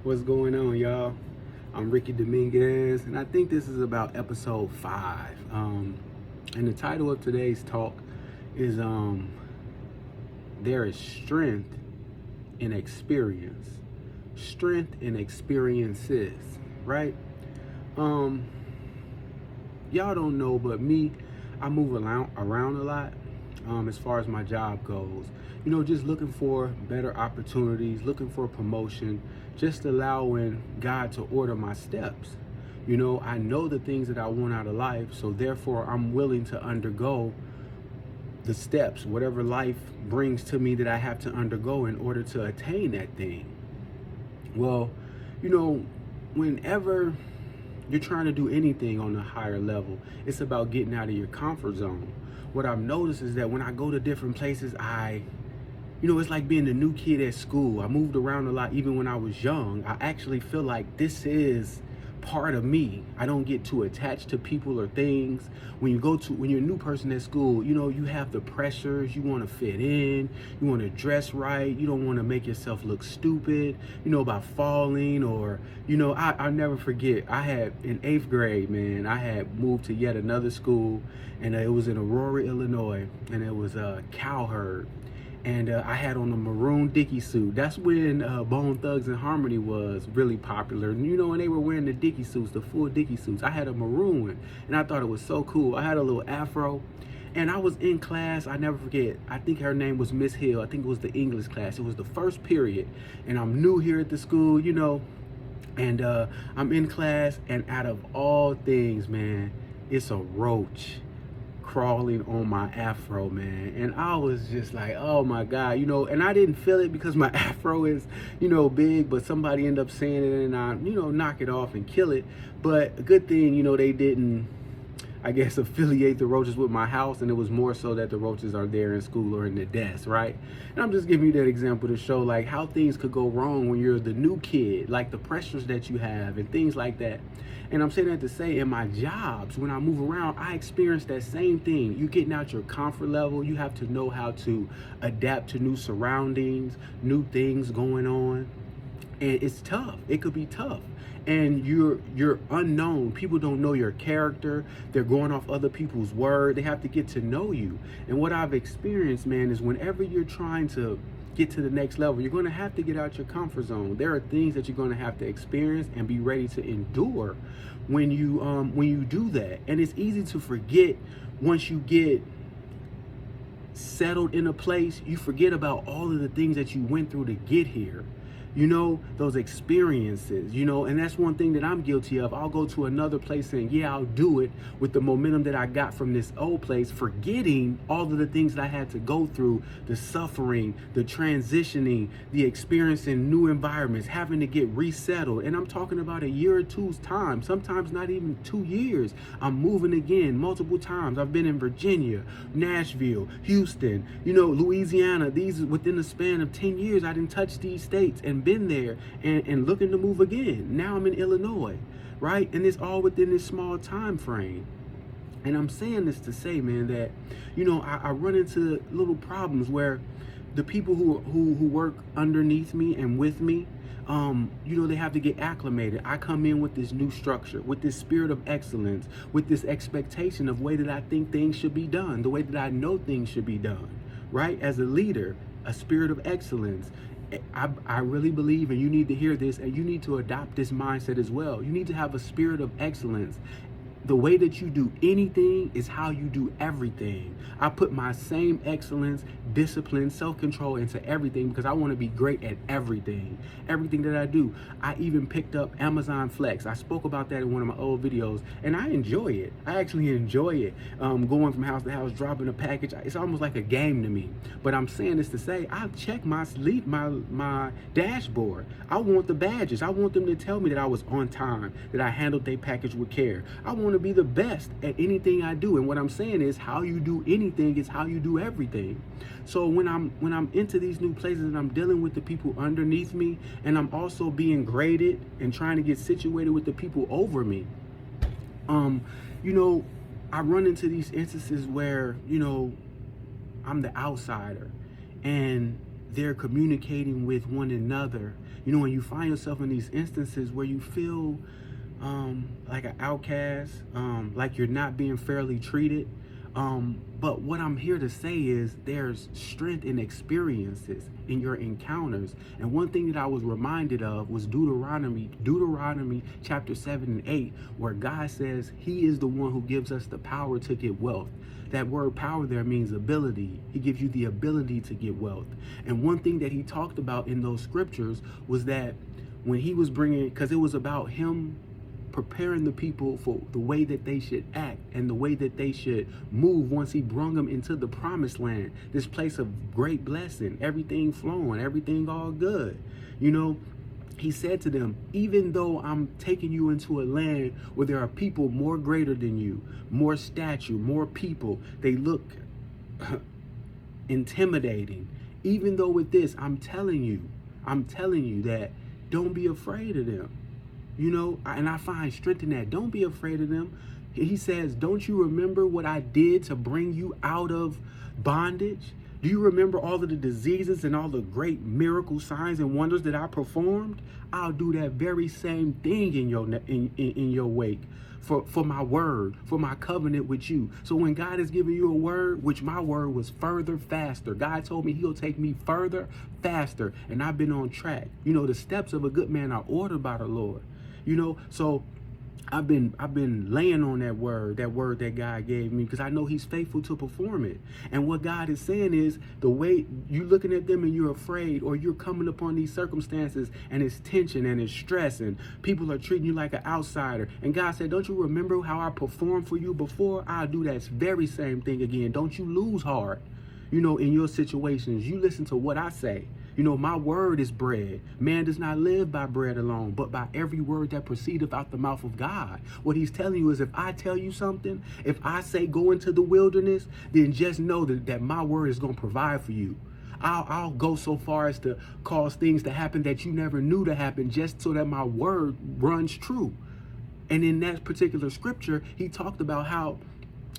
What's going on, y'all? I'm Ricky Dominguez, and I think this is about episode 5. And the title of today's talk is There is strength in experience. Strength in experiences, right? Um, y'all don't know, but me, I move around a lot. As far as my job goes, just looking for better opportunities, looking for promotion, just allowing God to order my steps. I know the things that I want out of life, so therefore I'm willing to undergo the steps, whatever life brings to me that I have to undergo in order to attain that thing. Well, whenever you're trying to do anything on a higher level, it's about getting out of your comfort zone. What I've noticed is that when I go to different places, it's like being a new kid at school. I moved around a lot even when I was young. I actually feel like this is part of me. I don't get too attached to people or things. When you're a new person at school, you have the pressures. You want to fit in. You want to dress right. You don't want to make yourself look stupid, by falling or, I'll never forget. I had in 8th grade, man, I had moved to yet another school, and it was in Aurora, Illinois, and it was a Cowherd. And I had on a maroon Dickie suit. That's when Bone Thugs-n-Harmony was really popular. And they were wearing the Dickie suits, the full Dickie suits. I had a maroon one, and I thought it was so cool. I had a little afro, and I was in class. I never forget. I think her name was Miss Hill. I think it was the English class. It was the first period, and I'm new here at the school, and I'm in class, and out of all things, man, it's a roach crawling on my afro, man. And I was just like, oh my God, and I didn't feel it because my afro is, big, but somebody ended up saying it, and I, knock it off and kill it. But a good thing, they didn't, I guess, affiliate the roaches with my house, and it was more so that the roaches are there in school or in the desk, right? And I'm just giving you that example to show like how things could go wrong when you're the new kid, like the pressures that you have and things like that. And I'm saying that to say in my jobs, when I move around, I experience that same thing. You getting out your comfort level. You have to know how to adapt to new surroundings, new things going on. And it's tough. It could be tough. And you're unknown. People don't know your character. They're going off other people's word. They have to get to know you. And what I've experienced, man, is whenever you're trying to get to the next level, you're going to have to get out your comfort zone. There are things that you're going to have to experience and be ready to endure when you do that. And it's easy to forget once you get settled in a place. You forget about all of the things that you went through to get here. Those experiences, and that's one thing that I'm guilty of. I'll go to another place and I'll do it with the momentum that I got from this old place, forgetting all of the things that I had to go through, the suffering, the transitioning, the experiencing new environments, having to get resettled. And I'm talking about a year or two's time, sometimes not even 2 years. I'm moving again multiple times. I've been in Virginia, Nashville, Houston, Louisiana. These within the span of 10 years, I didn't touch these states and been there and looking to move again. Now I'm in Illinois, right? And it's all within this small time frame. And I'm saying this to say, man, that I run into little problems where the people who work underneath me and with me, they have to get acclimated. I come in with this new structure, with this spirit of excellence, with this expectation of way that I think things should be done, the way that I know things should be done, right? As a leader, a spirit of excellence. I really believe, and you need to hear this, and you need to adopt this mindset as well. You need to have a spirit of excellence. The way that you do anything is how you do everything. I put my same excellence, discipline, self-control into everything because I want to be great at everything. Everything that I do. I even picked up Amazon Flex. I spoke about that in one of my old videos, and I enjoy it. I actually enjoy it. Going from house to house, dropping a package. It's almost like a game to me. But I'm saying this to say, I check my dashboard. I want the badges. I want them to tell me that I was on time, that I handled their package with care. I want to be the best at anything I do. And what I'm saying is, how you do anything is how you do everything. So when I'm into these new places and I'm dealing with the people underneath me, and I'm also being graded and trying to get situated with the people over me, I run into these instances where, I'm the outsider, and they're communicating with one another. You know, when you find yourself in these instances where you feel like an outcast, like you're not being fairly treated. But what I'm here to say is there's strength in experiences in your encounters. And one thing that I was reminded of was Deuteronomy chapter 7 and 8, where God says he is the one who gives us the power to get wealth. That word power there means ability. He gives you the ability to get wealth. And one thing that he talked about in those scriptures was that when he was bringing, because it was about him preparing the people for the way that they should act and the way that they should move once he brung them into the promised land, this place of great blessing, everything flowing, everything all good. You know, he said to them, even though I'm taking you into a land where there are people more greater than you, more stature, more people, they look intimidating. Even though with this, I'm telling you that don't be afraid of them. You know, and I find strength in that. Don't be afraid of them. He says, don't you remember what I did to bring you out of bondage? Do you remember all of the diseases and all the great miracle signs and wonders that I performed? I'll do that very same thing in your wake for my word, for my covenant with you. So when God is giving you a word, which my word was further, faster. God told me he'll take me further, faster, and I've been on track. You know, the steps of a good man are ordered by the Lord. You know, so I've been laying on that word that God gave me, because I know he's faithful to perform it. And what God is saying is, the way you looking at them and you're afraid, or you're coming upon these circumstances and it's tension and it's stress and people are treating you like an outsider. And God said, don't you remember how I performed for you before? I'll do that very same thing again. Don't you lose heart, you know, in your situations. You listen to what I say. You know, my word is bread. Man does not live by bread alone, but by every word that proceedeth out the mouth of God. What he's telling you is, if I tell you something, if I say go into the wilderness, then just know that my word is going to provide for you. I'll go so far as to cause things to happen that you never knew to happen, just so that my word runs true. And in that particular scripture, he talked about how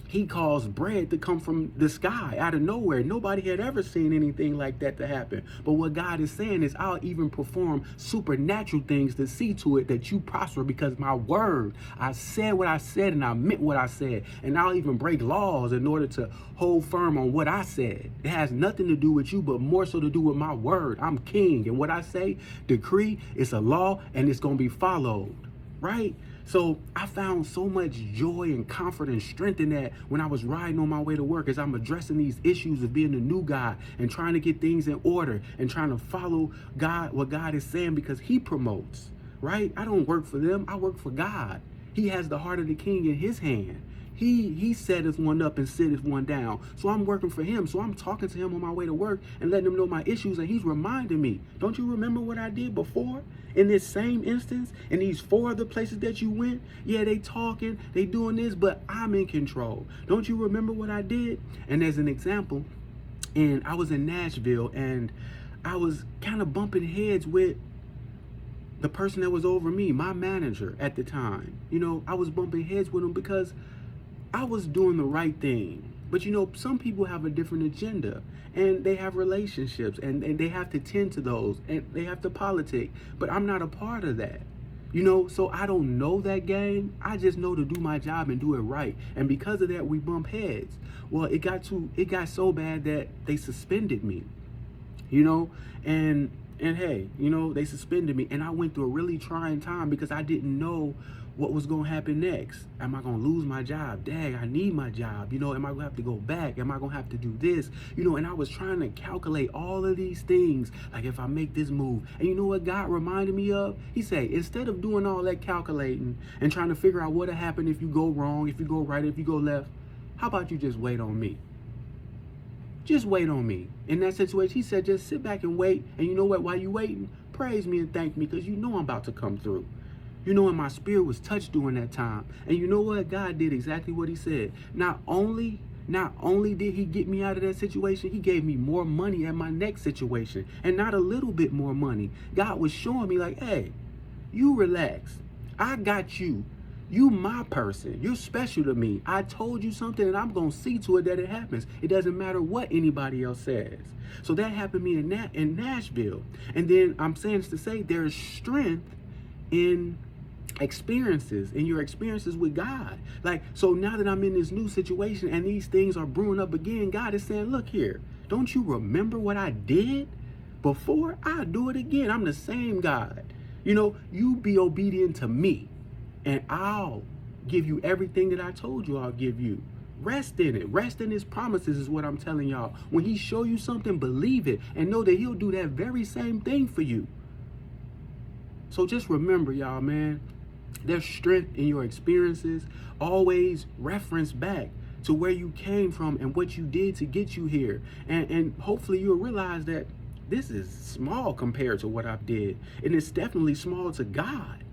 he caused bread to come from the sky out of nowhere. Nobody had ever seen anything like that to happen. But what God is saying is, I'll even perform supernatural things to see to it that you prosper, because my word, I said what I said and I meant what I said. And I'll even break laws in order to hold firm on what I said. It has nothing to do with you, but more so to do with my word. I'm king, and what I say, decree, it's a law, and it's going to be followed, right? So I found so much joy and comfort and strength in that when I was riding on my way to work, as I'm addressing these issues of being a new guy and trying to get things in order and trying to follow God, what God is saying, because he promotes, right? I don't work for them. I work for God. He has the heart of the king in his hand. He setteth one up and sitteth one down. So I'm working for him. So I'm talking to him on my way to work and letting him know my issues. And he's reminding me, don't you remember what I did before? In this same instance, in these 4 other places that you went? Yeah, they talking, they doing this, but I'm in control. Don't you remember what I did? And as an example, and I was in Nashville, and I was kind of bumping heads with the person that was over me, my manager at the time. You know, I was bumping heads with him because I was doing the right thing. But you know, some people have a different agenda, and they have relationships, and they have to tend to those, and they have to politic. But I'm not a part of that. You know, so I don't know that game. I just know to do my job and do it right. And because of that, we bump heads. Well, it got so bad that they suspended me. You know, and hey, you know, they suspended me, and I went through a really trying time because I didn't know what was going to happen next. Am I going to lose my job? Dang, I need my job. You know, am I going to have to go back? Am I going to have to do this? You know, and I was trying to calculate all of these things. Like, if I make this move. And you know what God reminded me of? He said, instead of doing all that calculating and trying to figure out what'll happen if you go wrong, if you go right, if you go left, how about you just wait on me? Just wait on me. In that situation, he said, just sit back and wait. And you know what? While you waiting, praise me and thank me, because you know I'm about to come through. You know, and my spirit was touched during that time. And you know what? God did exactly what he said. Not only did he get me out of that situation, he gave me more money at my next situation. And not a little bit more money. God was showing me like, hey, you relax. I got you You my person. You're special to me. I told you something and I'm going to see to it that it happens. It doesn't matter what anybody else says. So that happened to me in Nashville. And then I'm saying this to say there's strength in experiences, in your experiences with God. Like, so now that I'm in this new situation and these things are brewing up again, God is saying, look here, don't you remember what I did before? I'll do it again. I'm the same God. You know, you be obedient to me and I'll give you everything that I told you I'll give you. Rest in it. Rest in his promises is what I'm telling y'all. When he show you something, believe it and know that he'll do that very same thing for you. So just remember, y'all, man, there's strength in your experiences. Always reference back to where you came from and what you did to get you here. And hopefully you'll realize that this is small compared to what I did. And it's definitely small to God.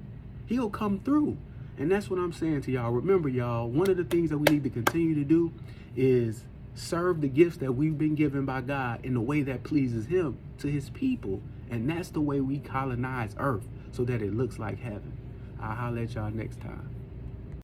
He'll come through. And that's what I'm saying to y'all. Remember, y'all, one of the things that we need to continue to do is serve the gifts that we've been given by God in a way that pleases him to his people. And that's the way we colonize earth so that it looks like heaven. I'll holler at y'all next time.